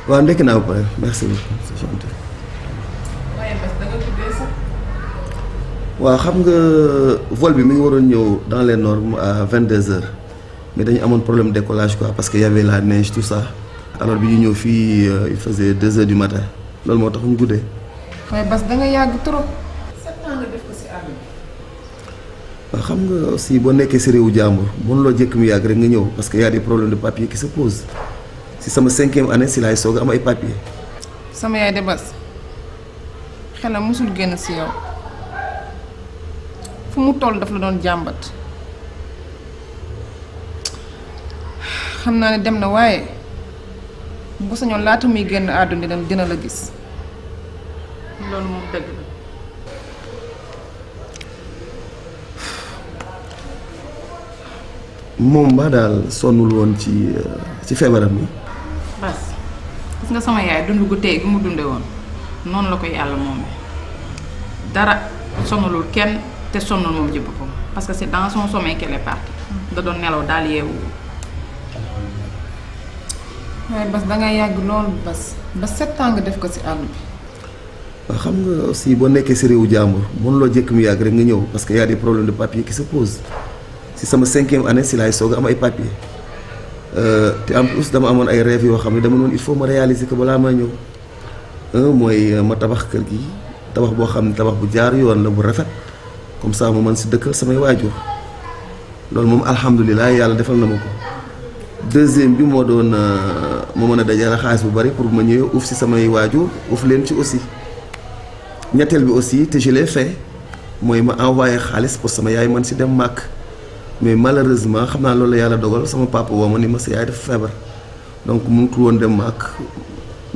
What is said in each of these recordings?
waaw ndekki naa ba pare merci beaucoup c'est gentil. waaw xam nga vol bi mi ngi waroon ñëw dans les normes à 22h mais dañu amoon problème de décollage quoi parce que y avait la neige tout ça alors bi ñu ñëw fii il faisait 2h du matin loolu moo tax ñu guddee. waaye Bas da nga yàgg trop. 7 ans nga def ko ci àll bi. waaw xam nga aussi boo nekkee ci réewu jàmbur mënuloo jëkk mu yàgg rek nga ñëw parce que y a des problèmes de papier qui se posent. ci sama 5e année si laay soog am ay papier. sama yaay de Bas xelam mosul génn ci yow fu mu toll daf la doon jàmbat xam naa ne dem na waaye bu sañoon laata muy génn àdduna dina la gis loolu moom dëgg la. moom ba daal sonnul woon ci feebaram bi. Bas gis nga sama yaay dund gu tey gi mu dunde woon noonu la ko yàlla moom dara sonnalul kenn te sonnul moom ci boppam parce que c'est dans son sommeil qu'elle est partie da doon nelaw daal yeewu. waaye Bas dangay yàgg loolu ba 7 ans nga def ko ci àll bi. waaw xam nga aussi boo nekkee ci réewu jàmbur mënuloo jëkk mu yàgg rek nga ñëw parce que y a des problèmes de papier qui se posent ci sama 5e année si laay soog am ay papier. te en plus dama amoon ay rêves yoo xam ne dama noonu il faut ma réaliser que balaa maa ñëw mooy ma tabax kër gi tabax boo xam ne tabax bu jaar yoon la bu rafet comme ça ma mën si dëkkal samay waajur loolu moom alhamdulilah yàlla defal na ma ko. deuxième bi moo doon ma mën a dajale xaalis bu bari pour ma ñëwee uuf si samay waajur uuf leen ci aussi. ñetteel bi aussi te je l'ai fait mooy ma envoyé xaalis pour sama yaay man si dem màkk. mais malheureusement xam naa loolu la yàlla dogal sama papa woo ma ni ma sa yaay dafa feebar donc mënutul woon dem màkk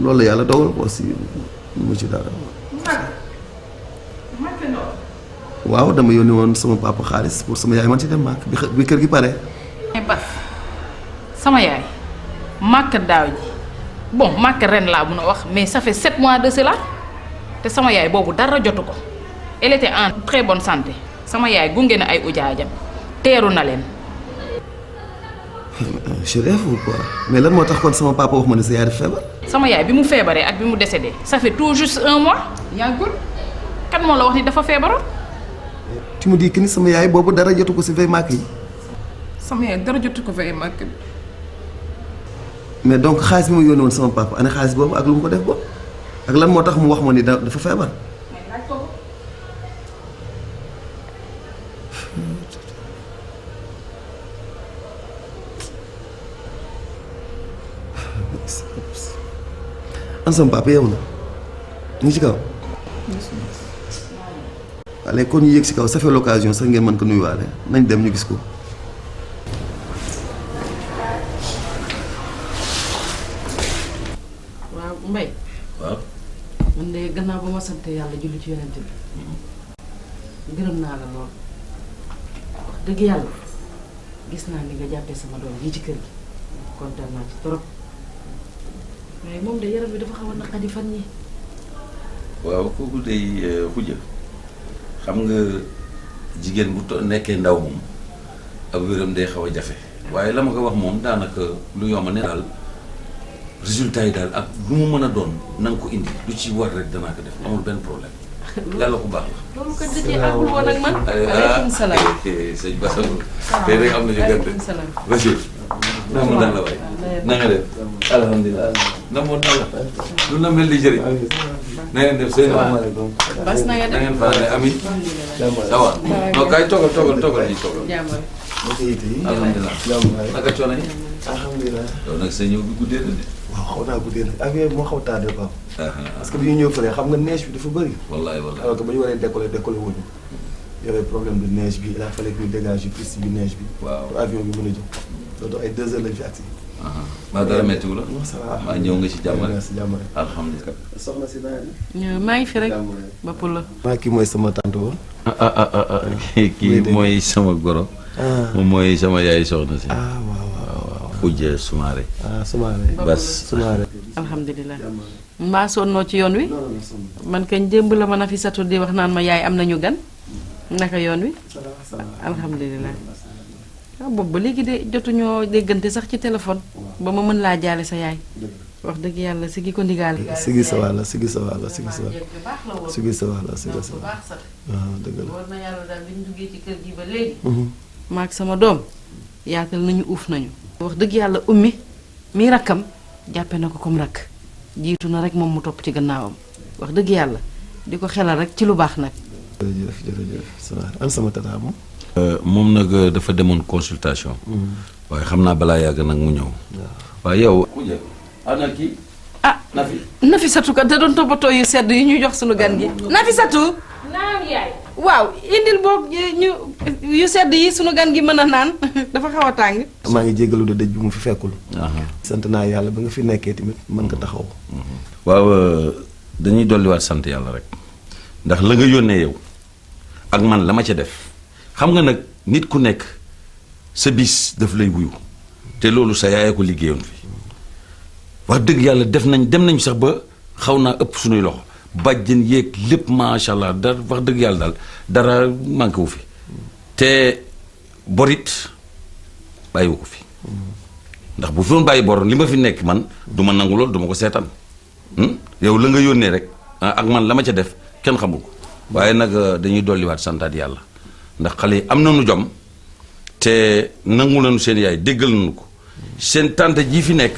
loolu la yàlla dogal ko aussi mu ci dara. waaw dama yónni woon sama papa xaalis pour sama yaay man ci dem màkk bi kër gi pare. mais Bas sama yaay màkk daaw ji bon màkk ren laa mun a wax mais ça fait 7 mois de cela te sama yaay boobu dara jotu ko elle était en très bonne santé sama yaay gunge na ay ujaajam. teeru na leen. je rêve ou quoi mais lan moo tax kon sama papa wax ma ne sa yaay dafa feebar. sama yaay bi mu feebaree ak bi mu décédé ça fait tout juste 1 mois yàggul kan moo la wax ni dafa feebaroon. tu me dis que ni sama yaay boobu dara jotu ko si veille màkk yi. sama yaay dara jotu ko fay màkk bi. mais donc xaalis bi ma yónnee woon sama papa ana xaalis boobu ak lu mu ko def boobu ak lan moo tax mu wax ma ni dafa feebar. an sama papa yow na ñu ngi ci kaw. allez kon ñu yéeg ci kaw ça fait l'occasion sax ngeen mën ko nuyuwaale nañ dem ñu gis ko. waaw Mbaye. waaw. man de gannaaw ba ma sant yàlla julli ci yonent bi gërëm naa la lool wax dëgg yàlla gis naa ni nga jàppee sama doom yi ci kër gi kontaan naa ci trop waaye moom de yaram bi dafa xaw a naqadi fan yi waaw kooku day xujja xam nga jigéen bu nekkee ndaw moom ak wéram day xaw a jafe waaye la ma ko wax moom daanaka lu yomb ne daal résultat yi daal ak lu mu mën a doon na nga ko indi lu ci war rek danaa ko def amul benn problème yàlla ku baax la. loolu kat da cee àggul woon ak man. aleykum salaam. sëñ Bassa tey rek am na ñu gerte. aleykum salaam. Bachir. na mu daan la waay na nga def alhamdulilah na mu daan la lu na mel li jëriñ na ngeen def seen bas na nga na def ngeen faale ami ça va non kay toogal yi toogal jàmbale. alhamdulilah naka coono yi alhamdulilah. yow nag sa ñëw bi guddee na de waaw xaw naa guddee nag affaire bi moo xaw tardé Pape. parce que bi ñu ñëw fële xam nga neige bi dafa bëri. wallaay wallaay alors que ba ñu waree décoller wuñu y avait problème de neige bi il a fallu que ñu dégage piste bi neige bi. waaw pour avion bi mën a jóg. loolu ay 2 heures lañ fi agsi. maa dara méttiwu la non ça va. maa ñëw nga ci jàmm rek si jàmm rek. alhamdulilah soxna si naa maa ngi fi rek ba pour la. maa kii mooy sama tante woon. kii mooy sama goro moom mooy sama yaay soxna si waaw. xujja Soumaré Soumaré. Bas Soumaré. alhamdulilah. mbaa sonnoo ci yoon wi. man kañ démb la ma na fi satu di wax naan ma yaay am nañu gan. naka yoon wi. alhamdulilah. waaw boobu ba léegi de jotuñoo déggante sax ci téléphone. ba ma mën laa jaale sa yaay. wax dëgg yàlla si gi ko ndigaale. sigi sa wàll sigi sa wàll sigi sa wàll sigi sa wàll sigi sa wàll waaw dëgg la. war na yàlla daal bi ñu duggee ci kër gi ba léegi. maag sama doom yaatal nañu uuf nañu. wax dëgg yàlla ummi mi rakkam jàppe na ko comme rakk jiitu na rek moom mu topp ci gannaawam wax dëgg yàlla di ko xelal rek ci lu baax nag. jërëjëf an sama tata moom. moom nag dafa demoon consultation waaye xam naa balaa yàgg nag mu ñëw waaye yow xujja ana kii ah Nafisatu kat da doon toppatoo yu sedd yi ñuy jox sunu gan gi. Nafisatu. naam yaay. waaw indil boog ñu yu sedd yi sunu gan gi mën a naan dafa xaw a tàng. maa ngi jéggalu de dëj bi mu fi fekkul. sant naa yàlla ba nga fi nekkee tamit mën nga taxaw. waaw dañuy dolliwaat sant yàlla rek ndax la nga yónnee yow ak man la ma ca def xam nga nag nit ku nekk sa bis daf lay wuyu te loolu sa yaay ko liggéeyoon fi wax dëgg yàlla dem nañu sax ba xaw naa ëpp suñuy loxo bàjjen yéeg lépp macha allah da wax dëgg yàlla daal dara manqué wu fi te borit bàyyiwu ko fi ndax bu fi doon bàyyi bor li ma fi nekk man du ma nangu lool du ma ko seetaan yow la nga yónnee rek ak man la ma ca def kenn xamul ko waaye nag dañuy dolliwaat santaat yàlla ndax xale yi am nañu jom te nangu nañu seen yaay déggal nañu ko seen tante ji fi nekk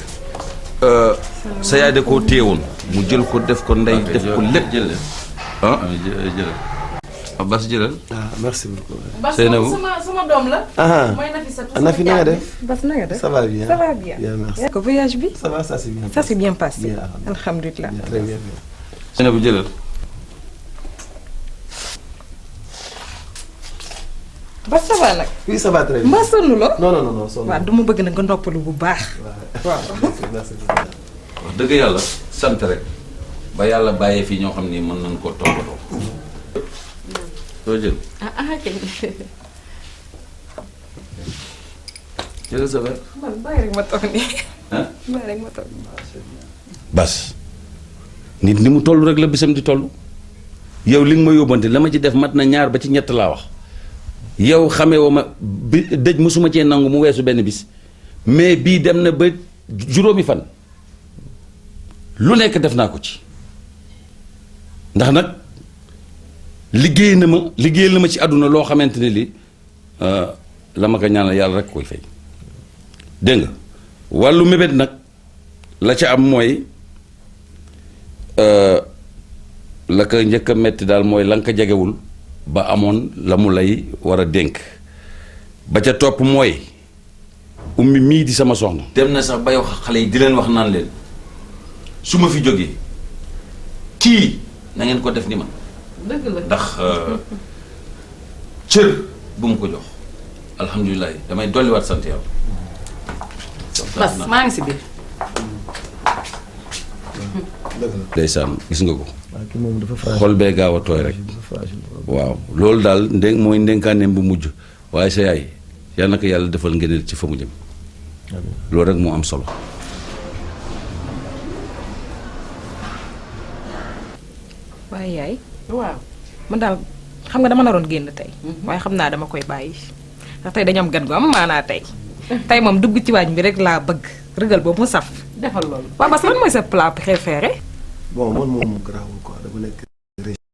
sa yaay da koo téewoon mu jël ko def ko ndey def ko lépp jëlal Bas jëlal merci beaucoup. Bas sama doom la. mooy Nafisatu. Nafi na nga def. Bas na nga def. ça va bien ça va bien. bien merci. ko voyage bi. ça va ça c'est bien. ça c'est bien passé. Bien, alhamdulilah. très bien. sene bu jëlal Bas ça va nag. oui ça va très bien. mbaa sonn la. non sonn. waaw du ma bëgg nag nga noppalu bu baax. waaw. merci. wax dëgg yàlla sant rek ba yàlla bàyyee fii ñoo xam ni mën nañ koo toppatoo doo jël kañ. jëlal sa verre man bàyyi rek ma toog nii. ah bàyyi rek ma toog. Bas nit ni mu toll rek la bisam di toll yow li nga ma yóbbante la ma ci def mat na 2 ba ci 3 laa wax yow xamee woo ma bi dëj mosuma cee nangu mu weesu benn bis mais bii dem na ba juróomi fan lu nekk def naa ko ci ndax nag liggéeyal na ma ci àdduna loo xamante ne li la ma ko ñaanal yàlla rek koy fay dégg nga wàllu mébét nag la ca am mooy la ko njëkk a metti daal mooy la nga ko jegewul ba amoon la mu lay war a dénk ba ca topp mooy ummi mii di sama soxna dem na sax bay wax xale yi di leen wax naan leen su ma fi jógee kii na ngeen ko def ni man dëgg la ndax cër bu mu ko jox alhamdulilah damay dolliwaat sant yàlla. bas maa ngi si biir. ndeysaan gis nga ko xol bee gaaw a tooy rek waaw loolu daal mooy ndénkaaneem bu mujj waaye sa yaay yal na ko yàlla defal ngëneel ci fa mu jëm loolu rek moo am solo. waaye yaay waaw man daal xam nga dama naroon génn tey waaye xam naa dama koy bàyyi ndax tey dañu am gan gu am maanaa tey moom dugg ci waañ bi rek laa bëgg rëgal boobu mu saf defal loolu. waaw parce que lan mooy sa plat préféré bon man moom garaawul quoi dama nekk